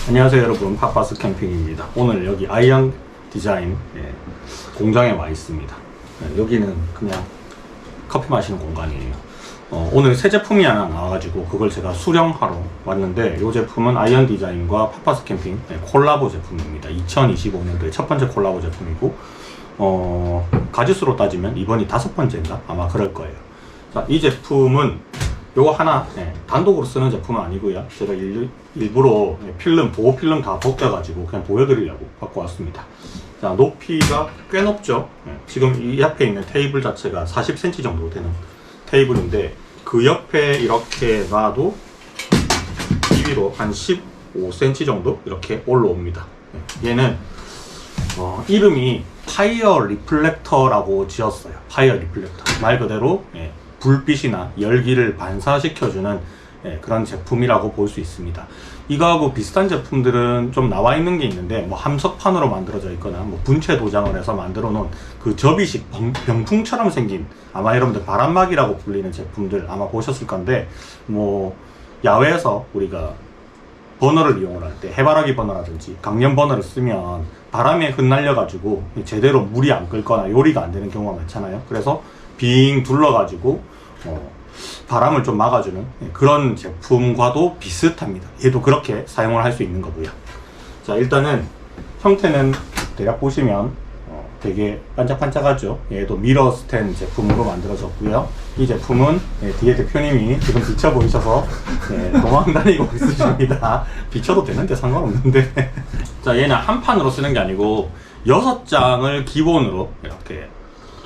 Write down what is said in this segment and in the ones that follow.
안녕하세요 여러분, 팟바스 캠핑입니다. 오늘 여기 아이언 디자인 공장에 와 있습니다. 여기는 그냥 커피 마시는 공간이에요. 오늘 새 제품이 하나 나와가지고 그걸 제가 수령하러 왔는데, 이 제품은 아이언 디자인과 팟바스 캠핑 콜라보 제품입니다. 2025년도에 첫 번째 콜라보 제품이고, 가지수로 따지면 이번이 5번째인가? 아마 그럴 거예요. 자, 이 제품은 요거 하나 단독으로 쓰는 제품은 아니고요. 제가 일부러 필름, 보호 필름 다 벗겨가지고 그냥 보여드리려고 갖고 왔습니다. 자, 높이가 꽤 높죠. 지금 이 앞에 있는 테이블 자체가 40cm 정도 되는 테이블인데, 그 옆에 이렇게 놔도 이 위로 한 15cm 정도 이렇게 올라옵니다. 얘는 이름이 파이어 리플렉터라고 지었어요. 파이어 리플렉터. 말 그대로 불빛이나 열기를 반사시켜주는 그런 제품이라고 볼 수 있습니다. 이거하고 비슷한 제품들은 좀 나와 있는 게 있는데, 뭐 함석판으로 만들어져 있거나 뭐 분체 도장을 해서 만들어 놓은 그 접이식 병풍처럼 생긴, 아마 여러분들 바람막이라고 불리는 제품들 아마 보셨을 건데, 뭐 야외에서 우리가 버너를 이용을 할 때 해바라기 버너라든지 강연 버너를 쓰면 바람에 흩날려 가지고 제대로 물이 안 끓거나 요리가 안 되는 경우가 많잖아요. 그래서 빙 둘러가지고 바람을 좀 막아주는 그런 제품과도 비슷합니다. 얘도 그렇게 사용을 할 수 있는 거고요. 자, 일단은 형태는 대략 보시면 되게 반짝반짝하죠. 얘도 미러 스탠 제품으로 만들어졌고요. 이 제품은 뒤에 대표님이 지금 비쳐 보이셔서 도망다니고 있으십니다. 비쳐도 되는데 상관없는데. 자, 얘는 한 판으로 쓰는 게 아니고 6장을 기본으로 이렇게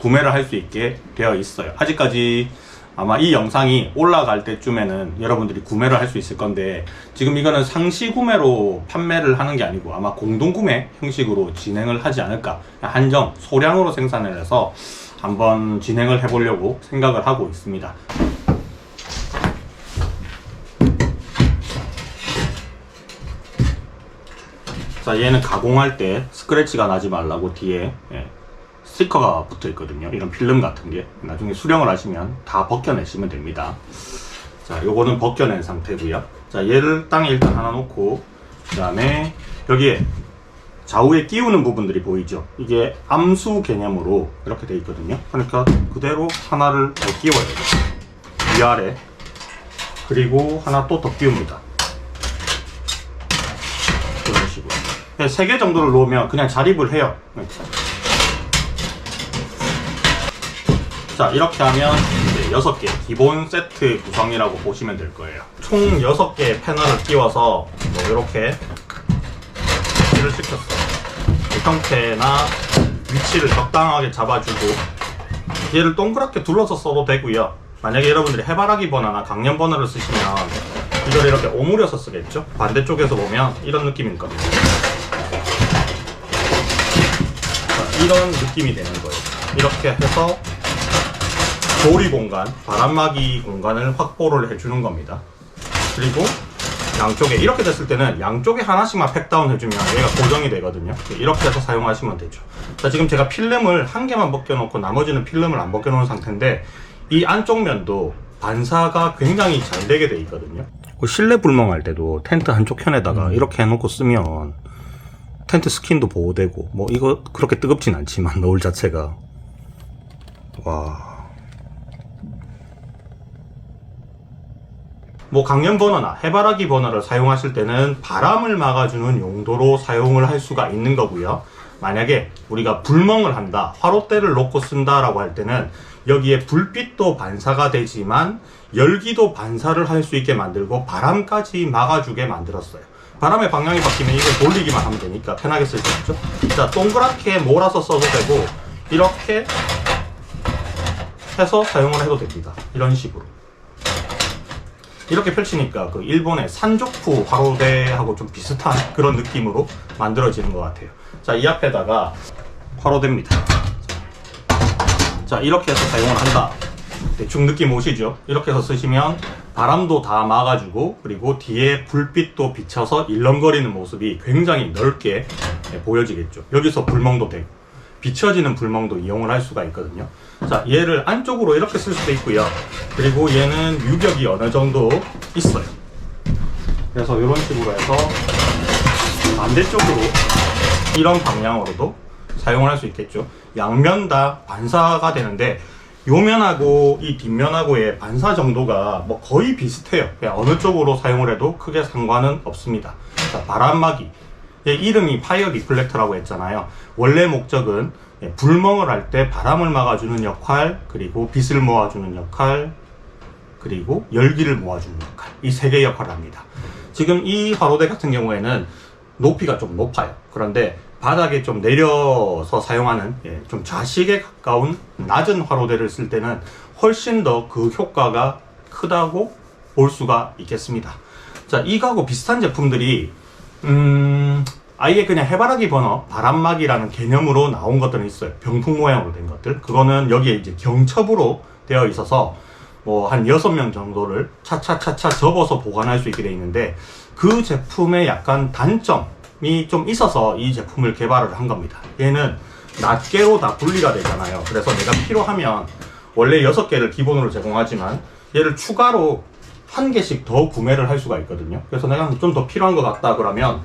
구매를 할 수 있게 되어 있어요. 아직까지 아마 이 영상이 올라갈 때쯤에는 여러분들이 구매를 할 수 있을 건데, 지금 이거는 상시 구매로 판매를 하는 게 아니고 아마 공동 구매 형식으로 진행을 하지 않을까, 한정 소량으로 생산을 해서 한번 진행을 해보려고 생각을 하고 있습니다. 자, 얘는 가공할 때 스크래치가 나지 말라고 뒤에 스티커가 붙어 있거든요. 이런 필름 같은 게 나중에 수령을 하시면 다 벗겨내시면 됩니다. 자, 요거는 벗겨낸 상태고요. 자, 얘를 땅에 일단 하나 놓고, 그 다음에 여기에 좌우에 끼우는 부분들이 보이죠. 이게 암수 개념으로 이렇게 돼 있거든요. 그러니까 그대로 하나를 더 끼워야 돼요. 위아래. 그리고 하나 또 더 끼웁니다. 이런 식으로 3개 정도를 놓으면 그냥 자립을 해요. 자, 이렇게 하면 이제 6개 기본 세트 구성이라고 보시면 될 거예요. 총 6개의 패널을 끼워서 뭐 이렇게 위치를 시켰어요. 형태나 위치를 적당하게 잡아주고, 얘를 동그랗게 둘러서 써도 되고요. 만약에 여러분들이 해바라기 버너나 강연 버너를 쓰시면 이걸 이렇게 오므려서 쓰겠죠. 반대쪽에서 보면 이런 느낌일 겁니다. 자, 이런 느낌이 되는 거예요. 이렇게 해서 조리 공간, 바람막이 공간을 확보를 해주는 겁니다. 그리고 양쪽에 이렇게 됐을 때는 양쪽에 하나씩만 팩다운 해주면 얘가 고정이 되거든요. 이렇게 해서 사용하시면 되죠. 자, 지금 제가 필름을 한 개만 벗겨놓고 나머지는 필름을 안 벗겨놓은 상태인데, 이 안쪽 면도 반사가 굉장히 잘 되게 돼 있거든요. 실내 불멍할 때도 텐트 한쪽 편에다가 이렇게 해놓고 쓰면 텐트 스킨도 보호되고, 뭐 이거 그렇게 뜨겁진 않지만 노을 자체가, 와. 뭐 강연 버너나 해바라기 버너를 사용하실 때는 바람을 막아주는 용도로 사용을 할 수가 있는 거고요. 만약에 우리가 불멍을 한다, 화롯대를 놓고 쓴다라고 할 때는 여기에 불빛도 반사가 되지만 열기도 반사를 할 수 있게 만들고 바람까지 막아주게 만들었어요. 바람의 방향이 바뀌면 이걸 돌리기만 하면 되니까 편하게 쓸 수 있죠. 자, 동그랗게 몰아서 써도 되고 이렇게 해서 사용을 해도 됩니다. 이런 식으로. 이렇게 펼치니까 그 일본의 산조쿠 화로대하고 좀 비슷한 그런 느낌으로 만들어지는 것 같아요. 자, 이 앞에다가 화로대입니다. 자, 이렇게 해서 사용을 한다. 대충 느낌 오시죠? 이렇게 해서 쓰시면 바람도 다 막아주고, 그리고 뒤에 불빛도 비쳐서 일렁거리는 모습이 굉장히 넓게 보여지겠죠. 여기서 불멍도 되고 비춰지는 불멍도 이용을 할 수가 있거든요. 자, 얘를 안쪽으로 이렇게 쓸 수도 있고요. 그리고 얘는 유격이 어느 정도 있어요. 그래서 이런 식으로 해서 반대쪽으로 이런 방향으로도 사용을 할 수 있겠죠. 양면 다 반사가 되는데 요 면하고 이 뒷면하고의 반사 정도가 뭐 거의 비슷해요. 그냥 어느 쪽으로 사용을 해도 크게 상관은 없습니다. 자, 바람막이. 이름이 파이어 리플렉터라고 했잖아요. 원래 목적은 불멍을 할 때 바람을 막아주는 역할, 그리고 빛을 모아주는 역할, 그리고 열기를 모아주는 역할, 이 세 개의 역할을 합니다. 지금 이 화로대 같은 경우에는 높이가 좀 높아요. 그런데 바닥에 좀 내려서 사용하는 좀 좌식에 가까운 낮은 화로대를 쓸 때는 훨씬 더 그 효과가 크다고 볼 수가 있겠습니다. 자, 이거하고 비슷한 제품들이 아예 그냥 해바라기 버너, 바람막이라는 개념으로 나온 것들은 있어요. 병풍 모양으로 된 것들. 그거는 여기에 이제 경첩으로 되어 있어서 뭐 한 6명 정도를 차차차차 접어서 보관할 수 있게 되어 있는데, 그 제품의 약간 단점이 좀 있어서 이 제품을 개발을 한 겁니다. 얘는 낱개로 다 분리가 되잖아요. 그래서 내가 필요하면 원래 6개를 기본으로 제공하지만 얘를 추가로 1개씩 더 구매를 할 수가 있거든요. 그래서 내가 좀 더 필요한 것 같다 그러면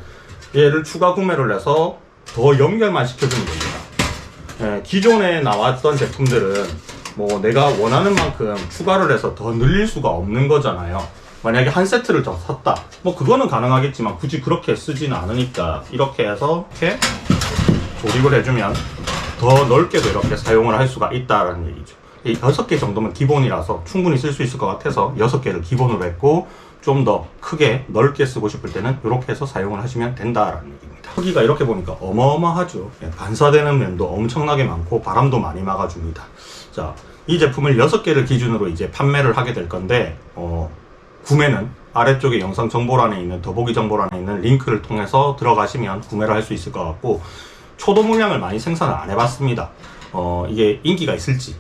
얘를 추가 구매를 해서 더 연결만 시켜주면 됩니다. 기존에 나왔던 제품들은 뭐 내가 원하는 만큼 추가를 해서 더 늘릴 수가 없는 거잖아요. 만약에 한 세트를 더 샀다, 뭐 그거는 가능하겠지만 굳이 그렇게 쓰지는 않으니까 이렇게 해서 이렇게 조립을 해주면 더 넓게도 이렇게 사용을 할 수가 있다라는 얘기죠. 이 6개 정도면 기본이라서 충분히 쓸 수 있을 것 같아서 6개를 기본으로 했고, 좀 더 크게 넓게 쓰고 싶을 때는 이렇게 해서 사용을 하시면 된다라는 얘기입니다. 크기가 이렇게 보니까 어마어마하죠. 반사되는 면도 엄청나게 많고 바람도 많이 막아줍니다. 자, 이 제품을 6개를 기준으로 이제 판매를 하게 될 건데, 구매는 아래쪽에 영상 정보란에 있는, 더보기 정보란에 있는 링크를 통해서 들어가시면 구매를 할 수 있을 것 같고, 초도 물량을 많이 생산을 안 해봤습니다. 이게 인기가 있을지,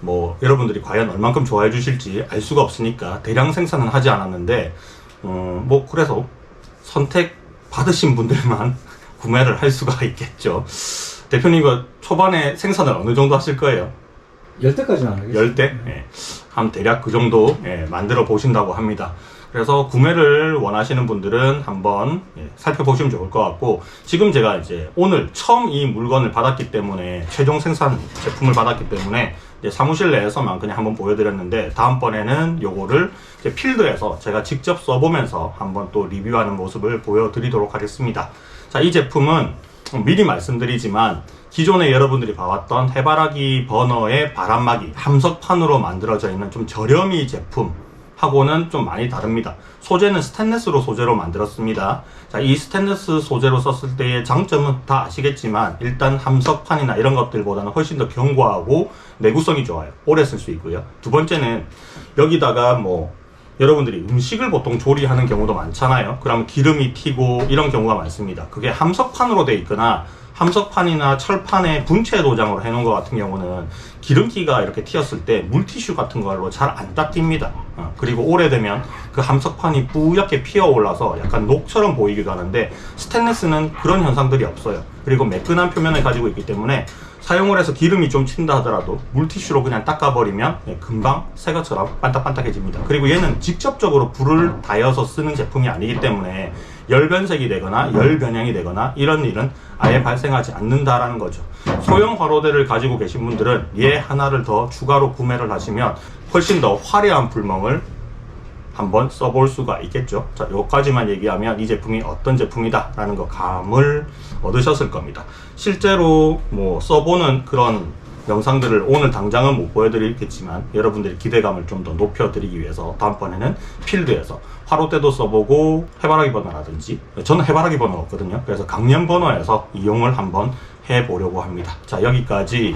뭐 여러분들이 과연 얼만큼 좋아해 주실지 알 수가 없으니까 대량 생산은 하지 않았는데, 뭐 그래서 선택 받으신 분들만 구매를 할 수가 있겠죠. 대표님, 초반에 생산을 어느 정도 하실 거예요? 10대까지는 안 하겠습니다. 10대? 예. 한 대략 그 정도 만들어 보신다고 합니다. 그래서 구매를 원하시는 분들은 한번 살펴보시면 좋을 것 같고, 지금 제가 이제 오늘 처음 이 물건을 받았기 때문에, 최종 생산 제품을 받았기 때문에 이제 사무실 내에서만 그냥 한번 보여드렸는데, 다음번에는 요거를 이제 필드에서 제가 직접 써보면서 한번 또 리뷰하는 모습을 보여드리도록 하겠습니다. 자, 이 제품은 미리 말씀드리지만 기존에 여러분들이 봐왔던 해바라기 버너의 바람막이 함석판으로 만들어져 있는 좀 저렴이 제품하고는 좀 많이 다릅니다. 소재는 스테인리스로 소재로 만들었습니다. 자, 이 스테인리스 소재로 썼을 때의 장점은 다 아시겠지만, 일단 함석판이나 이런 것들보다는 훨씬 더 견고하고 내구성이 좋아요. 오래 쓸 수 있고요. 두 번째는 여기다가 뭐 여러분들이 음식을 보통 조리하는 경우도 많잖아요. 그러면 기름이 튀고 이런 경우가 많습니다. 그게 함석판으로 돼 있거나 함석판이나 철판에 분체 도장으로 해놓은 것 같은 경우는 기름기가 이렇게 튀었을 때 물티슈 같은 걸로 잘 안 닦입니다. 그리고 오래되면 그 함석판이 뿌옇게 피어 올라서 약간 녹처럼 보이기도 하는데, 스테인리스는 그런 현상들이 없어요. 그리고 매끈한 표면을 가지고 있기 때문에 사용을 해서 기름이 좀 튄다 하더라도 물티슈로 그냥 닦아버리면 금방 새 것처럼 반딱반딱해집니다. 그리고 얘는 직접적으로 불을 다여서 쓰는 제품이 아니기 때문에 열 변색이 되거나 열 변형이 되거나 이런 일은 아예 발생하지 않는다라는 거죠. 소형 화로대를 가지고 계신 분들은 얘 하나를 더 추가로 구매를 하시면 훨씬 더 화려한 불멍을 한번 써볼 수가 있겠죠. 자, 요까지만 얘기하면 이 제품이 어떤 제품이다 라는 거 감을 얻으셨을 겁니다. 실제로 뭐 써보는 그런 영상들을 오늘 당장은 못 보여드리겠지만, 여러분들의 기대감을 좀 더 높여드리기 위해서 다음번에는 필드에서 화로대도 써보고, 해바라기 버너라든지, 저는 해바라기 버너가 없거든요. 그래서 강연 버너에서 이용을 한번 해보려고 합니다. 자, 여기까지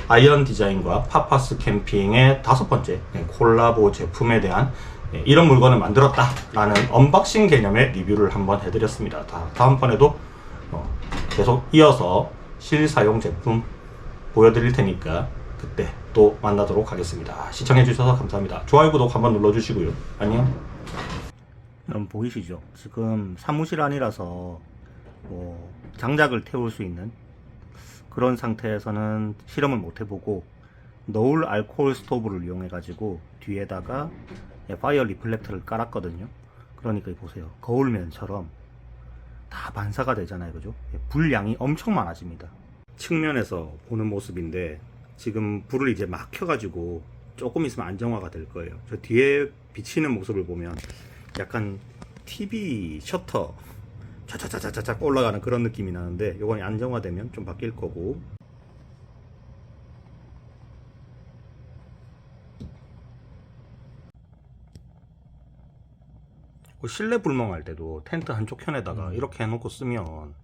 아이언 디자인과 파파스 캠핑의 5번째 콜라보 제품에 대한 이런 물건을 만들었다 라는 언박싱 개념의 리뷰를 한번 해드렸습니다. 다음번에도 계속 이어서 실사용 제품 보여드릴 테니까 그때 또 만나도록 하겠습니다. 시청해주셔서 감사합니다. 좋아요, 구독 한번 눌러주시고요. 안녕. 보이시죠? 지금 사무실 안이라서 뭐 장작을 태울 수 있는 그런 상태에서는 실험을 못 해보고, 너울 알코올 스토브를 이용해 가지고 뒤에다가 파이어 리플렉터를 깔았거든요. 그러니까 보세요, 거울면처럼 다 반사가 되잖아요, 그죠? 불량이 엄청 많아집니다. 측면에서 보는 모습인데 지금 불을 이제 막 켜가지고 조금 있으면 안정화가 될 거예요. 저 뒤에 비치는 모습을 보면 약간 TV 셔터 차차차차차차 올라가는 그런 느낌이 나는데 이건 안정화되면 좀 바뀔 거고. 실내 불멍할 때도 텐트 한쪽 편에다가 이렇게 해놓고 쓰면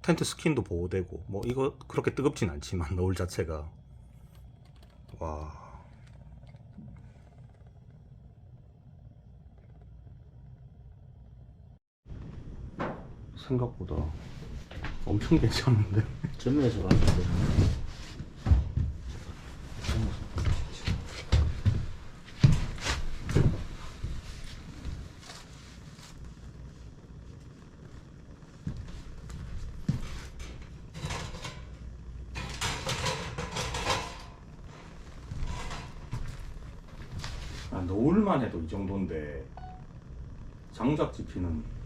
텐트 스킨도 보호되고 뭐 이거 그렇게 뜨겁진 않지만 노을 자체가 와 생각보다 엄청 괜찮은데. 전면에서 봤을 때 노을만 해도 이 정도인데 장작 지피는